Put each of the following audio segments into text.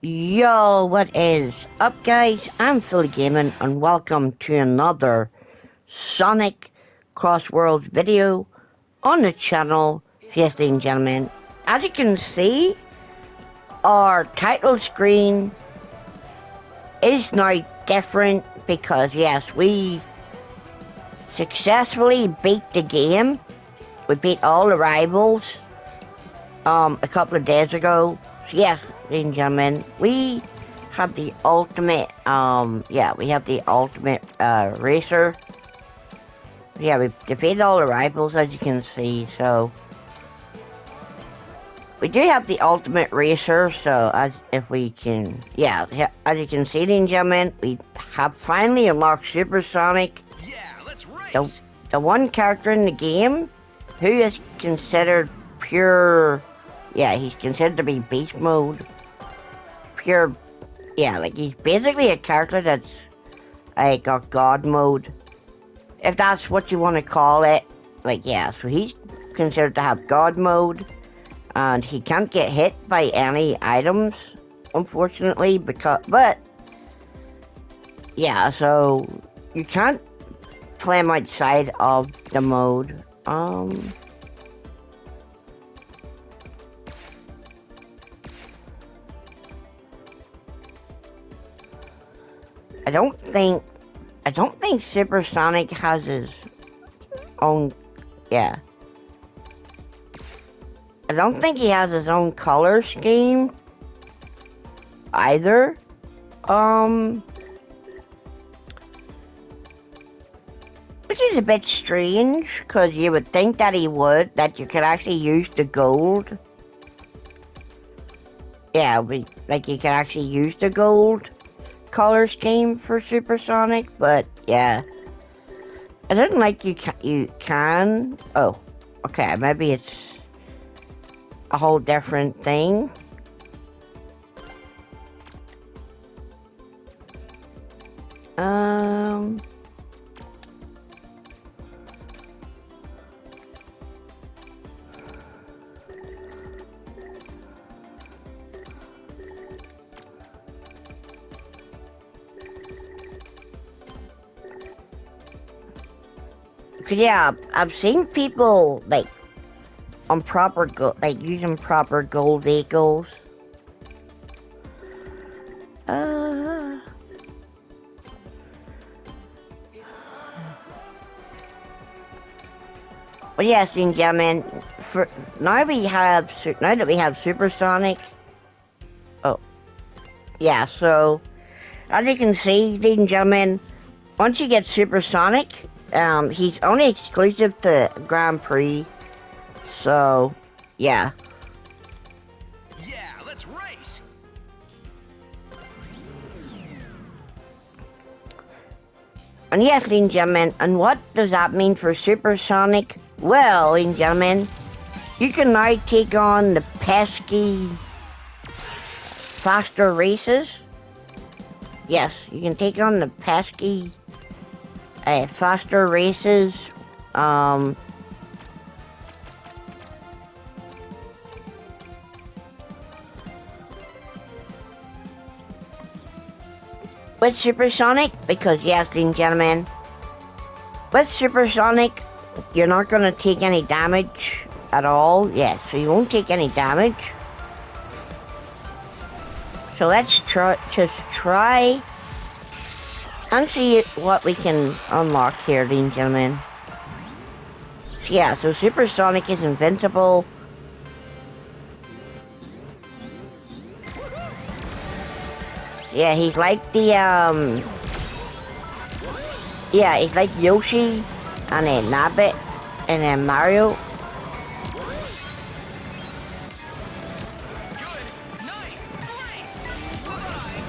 Yo, what is up, guys? I'm Philly Gaming, and welcome to another Sonic CrossWorlds video on the channel. Yes, ladies and gentlemen, as you can see, our title screen is now different because, yes, we successfully beat the game. We beat all the rivals a couple of days ago. So yes, ladies and gentlemen, we have the ultimate, we have the ultimate, racer. Yeah, we defeated all the rivals, as you can see, so we do have the ultimate racer, so as you can see, ladies and gentlemen, we have finally unlocked Supersonic. Yeah, let's race. The one character in the game who is considered pure, he's considered to be beast mode. Pure, he's basically a character that's got god mode, if that's what you want to call it. So he's considered to have god mode, and he can't get hit by any items, unfortunately, so you can't play him outside of the mode. I don't think Supersonic has his own, I don't think he has his own color scheme either. Which is a bit strange, because you would think that that you could actually use the gold. You could actually use the gold color scheme for Supersonic, but I didn't like you can. Oh, okay, maybe it's a whole different thing. I've seen people on proper using proper gold vehicles. But yes, ladies and gentlemen, now that we have Supersonic. Oh, yeah. So as you can see, ladies and gentlemen, once you get Supersonic, he's only exclusive to Grand Prix, so, Yeah, let's race. And yes, ladies and gentlemen, and what does that mean for Supersonic? Well, ladies and gentlemen, you can now take on the pesky faster races. Yes, you can take on the pesky faster races. With Supersonic, because yes, ladies and gentlemen, with Supersonic, you're not going to take any damage at all. Yes, so you won't take any damage. So let's try and see what we can unlock here, ladies and gentlemen. So Supersonic is invincible. He's like the he's like Yoshi and then Nabbit and then Mario. Good, nice,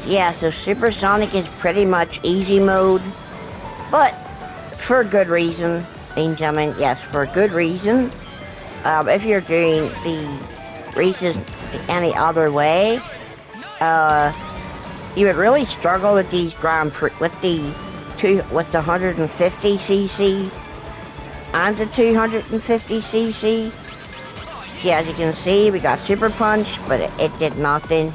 great. So Supersonic is pretty much easy mode, but for good reason, ladies and gentlemen. Yes, for good reason. If you're doing the races any other way, you would really struggle with these Grand Prix, with the 150cc and the 250cc. As you can see, we got Super Punch, but it did nothing.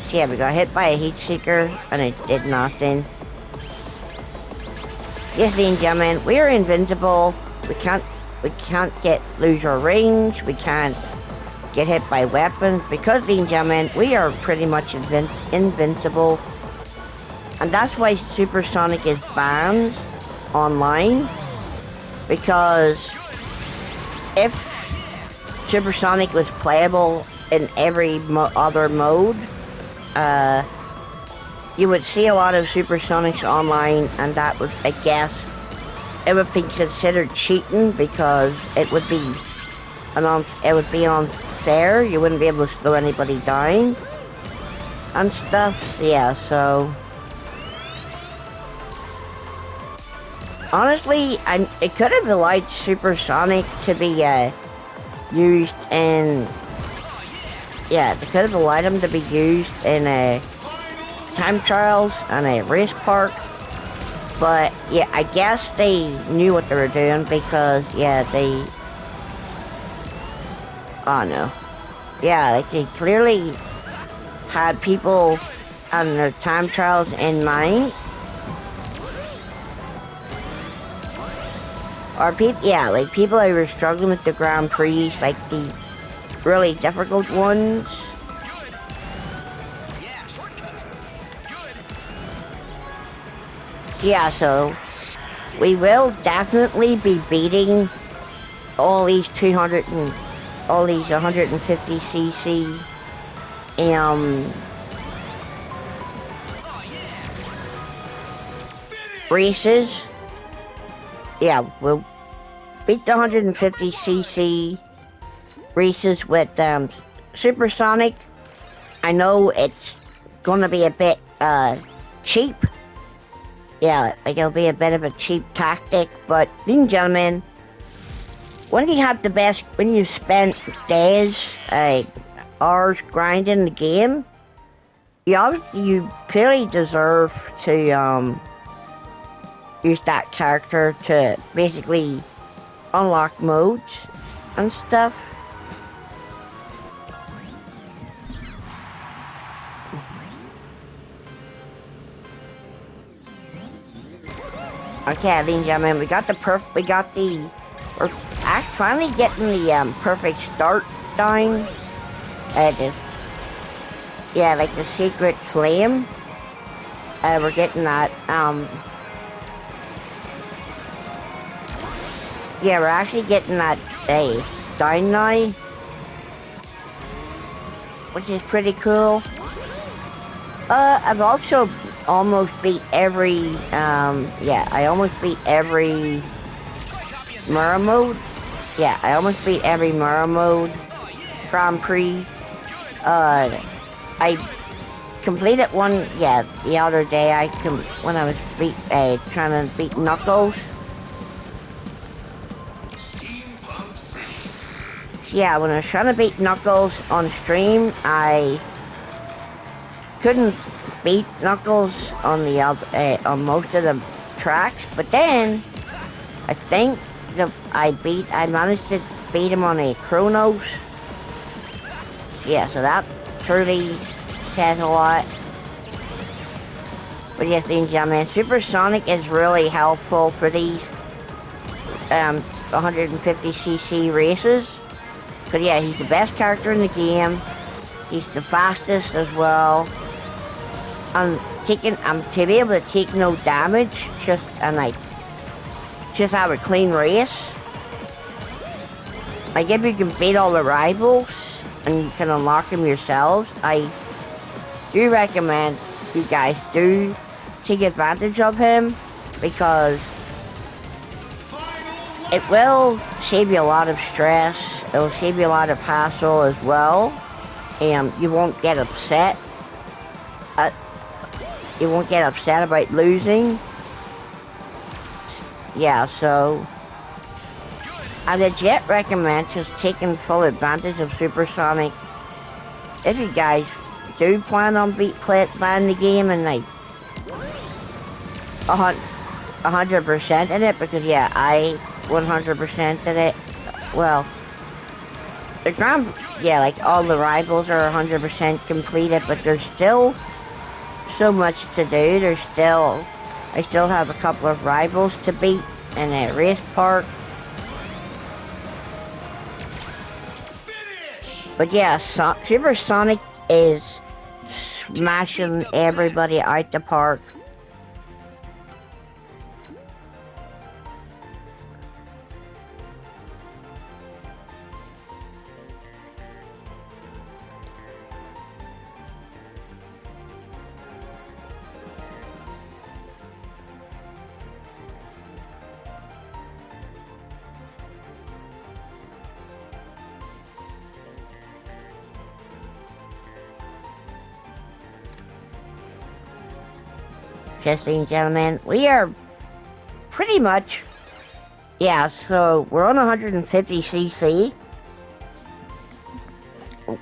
So yeah, we got hit by a heat seeker and it did nothing. Yes, ladies and gentlemen, we are invincible. We can't lose our range. We can't get hit by weapons because, ladies and gentlemen, we are pretty much invincible. And that's why Supersonic is banned online, because if Supersonic was playable in every other mode, you would see a lot of Supersonics online, and that would, I guess, it would be considered cheating because it would be unfair. You wouldn't be able to slow anybody down and stuff. Yeah, so honestly, it could have allowed Supersonic to be used in. Yeah, they could have allowed him to be used in time trials and a race park. But yeah, I guess they knew what they were doing because yeah, oh no. Yeah, like they clearly had people and their time trials in mind. Or people, yeah, like people who were struggling with the Grand Prix, like the really difficult ones. Yeah, shortcut. Good. Yeah, so we will definitely be beating all these 150cc races. Yeah, we'll beat the 150cc races with Supersonic. I know it's gonna be a bit cheap. Yeah, like it'll be a bit of a cheap tactic, but ladies and gentlemen, when you spend days, hours grinding the game, you clearly deserve to use that character to basically unlock modes and stuff. Okay, ladies and gentlemen, we're finally getting the perfect start down. Yeah, like the secret flame. We're getting that. Yeah, we're actually getting that down now, which is pretty cool. I've also almost beat every, I almost beat every mirror mode. Yeah, I almost beat every mirror mode Grand Prix. I completed one, the other day. When I was trying to beat Knuckles. Yeah, when I was trying to beat Knuckles on stream, I couldn't beat Knuckles on on most of the tracks, but then I think I managed to beat him on a Chronos. Yeah, so that truly says a lot. But yes, ladies and gentlemen, Supersonic is really helpful for these 150cc races. But yeah, he's the best character in the game. He's the fastest as well. To be able to take no damage, just have a clean race. Like if you can beat all the rivals and you can unlock them yourselves, I do recommend you guys do take advantage of him, because it will save you a lot of stress. It will save you a lot of hassle as well, and you won't get upset. You won't get upset about losing. Yeah, so I legit recommend just taking full advantage of Supersonic. If you guys do plan on playing the game and like 100% in it, because yeah, I 100% in it. Well, yeah, like all the rivals are 100% completed, but there's still so much to do. I still have a couple of rivals to beat in a race park. But yeah, Super Sonic is smashing everybody out the park. Ladies and gentlemen, we are pretty much, yeah, so we're on 150cc.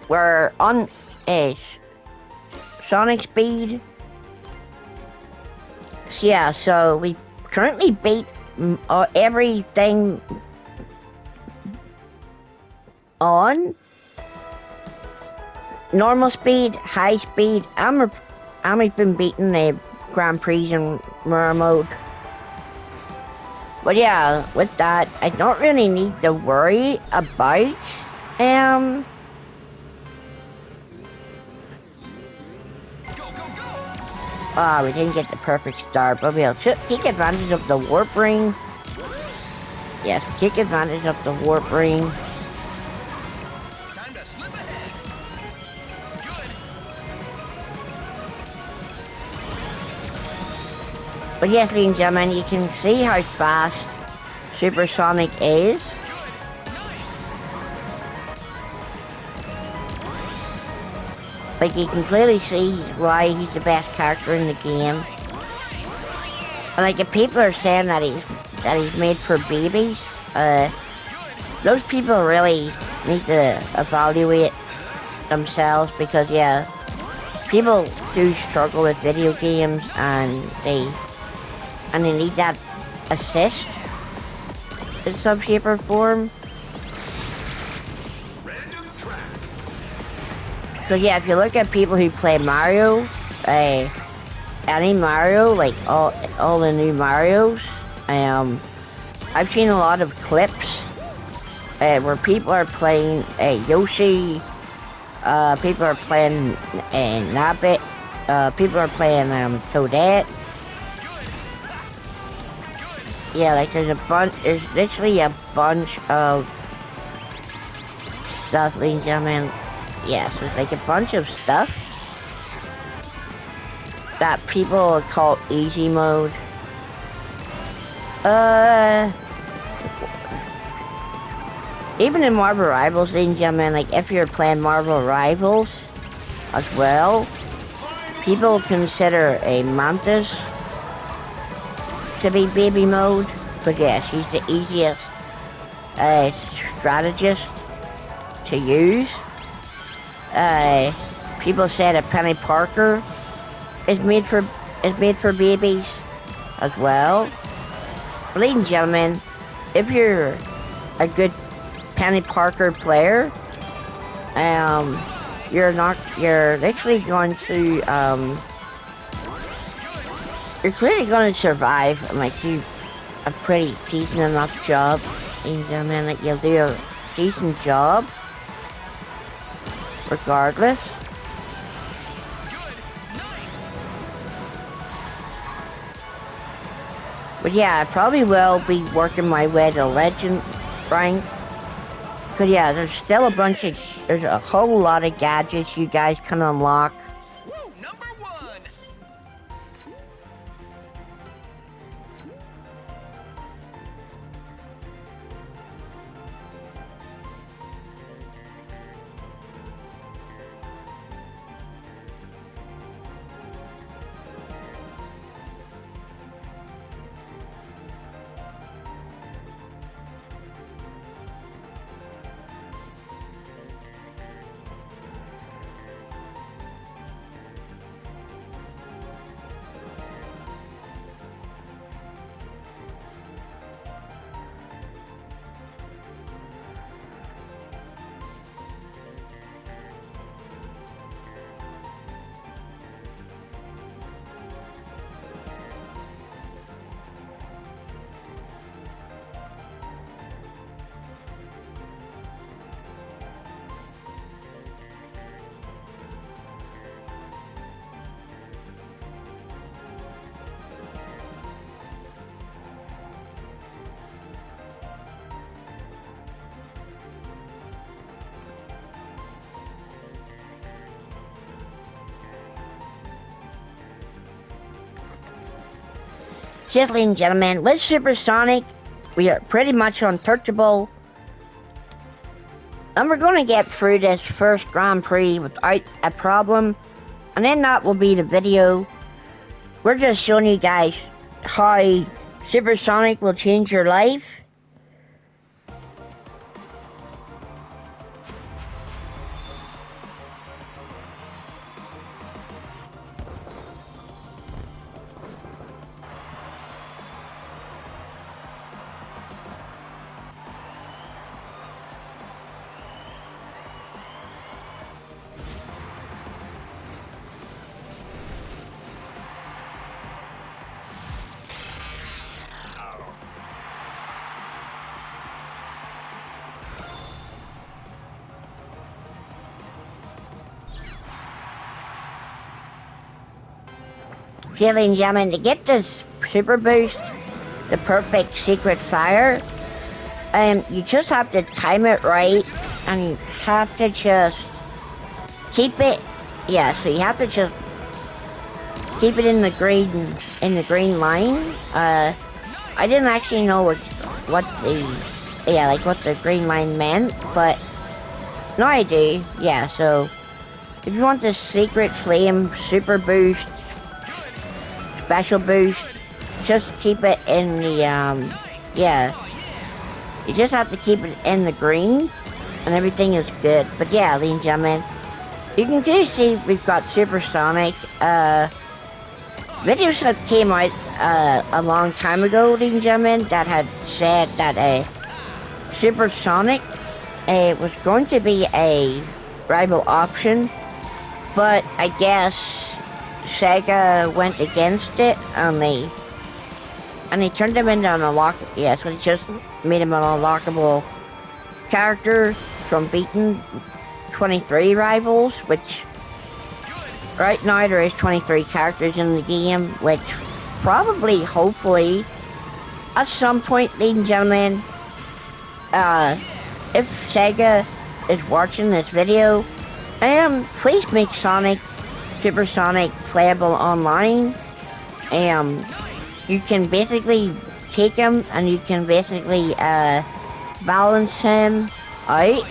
We're on a Sonic speed. So yeah, so we currently beat everything on normal speed, high speed. I'm even beating the Grand Prix in mirror mode. But yeah, with that, I don't really need to worry about Go, go, go! we didn't get the perfect start, but we'll take advantage of the warp ring. Yes, take advantage of the warp ring. Time to slip ahead. Good. But yes, ladies and gentlemen, you can see how fast Super Sonic is. Good. Nice. Like, you can clearly see why he's the best character in the game. And like, if people are saying that he's made for babies, those people really need to evaluate themselves, because yeah, people do struggle with video games and they need that assist in some shape or form. So yeah, if you look at people who play Mario, any Mario, like all the new Marios, I've seen a lot of clips where people are playing Yoshi, people are playing Nabbit, people are playing Toadette. Yeah, like there's literally a bunch of stuff, ladies and gentlemen. Yeah, so it's like a bunch of stuff that people call easy mode. Even in Marvel Rivals, ladies and gentlemen, like if you're playing Marvel Rivals as well, people consider a Mantis to be baby mode, but yeah, she's the easiest strategist to use. People say that Penny Parker is made for babies as well. But ladies and gentlemen, if you're a good Penny Parker player, you're literally going to you're clearly going to survive and like do a pretty decent enough job, ladies and gentlemen. Like you'll do a decent job regardless. But yeah, I probably will be working my way to Legend rank. But yeah, there's a whole lot of gadgets you guys can unlock. Woo, number one. Yes, ladies and gentlemen, with Supersonic, we are pretty much untouchable. And we're going to get through this first Grand Prix without a problem. And then that will be the video. We're just showing you guys how Supersonic will change your life. Ladies and gentlemen, to get this super boost, the perfect secret fire, you just have to time it right, and you have to just keep it, so you have to just keep it in the green line. I didn't actually know what the green line meant, but now I do. Yeah, so if you want the secret flame super boost, special boost, just keep it in the you just have to keep it in the green and everything is good. But yeah, ladies and gentlemen, you can just see we've got Supersonic. Videos that came out a long time ago, ladies and gentlemen, that had said that Supersonic was going to be a rival option, but I guess Sega went against it, and they turned him into an so they just made him an unlockable character from beating 23 rivals, which right now there is 23 characters in the game, which probably, hopefully, at some point, ladies and gentlemen, if Sega is watching this video, please make Supersonic playable online. You can basically take him and you can basically balance him out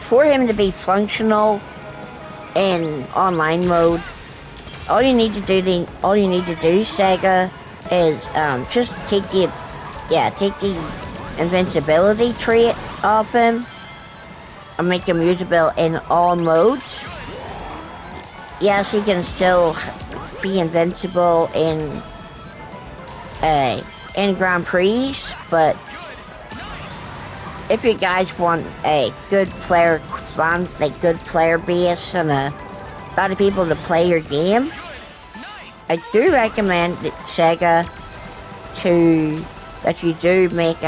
for him to be functional in online mode. All you need to do, Sega, is just take the invincibility trait off him and make him usable in all modes. Yes, he can still be invincible in Grand Prix, but if you guys want a good player base and a lot of people to play your game, I do recommend Sega that you do make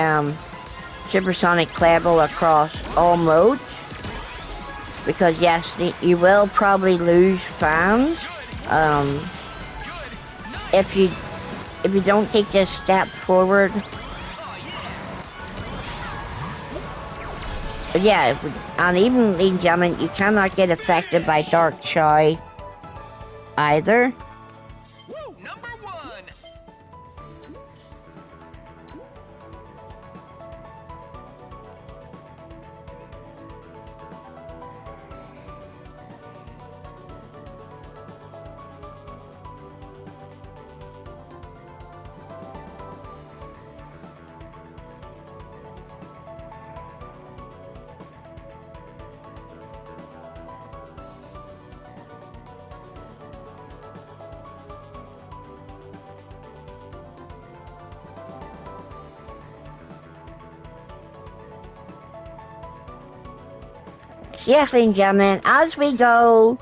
Supersonic playable across all modes, because yes, you will probably lose fans if you don't take this step forward. But yeah, and even, ladies and gentlemen, you cannot get affected by Dark Shy either. Woo, number one. Yes, ladies and gentlemen, as we go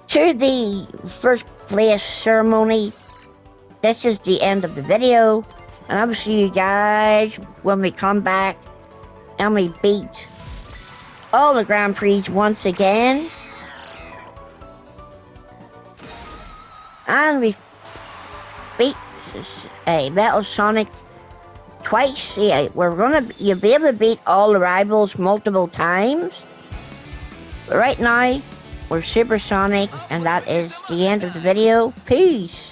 to the first place ceremony, this is the end of the video, and I will see you guys when we come back and we beat all the Grand Prix once again. And we beat Metal Sonic twice. Yeah, you'll be able to beat all the rivals multiple times. But right now, or supersonic, and that is the end of the video. Peace.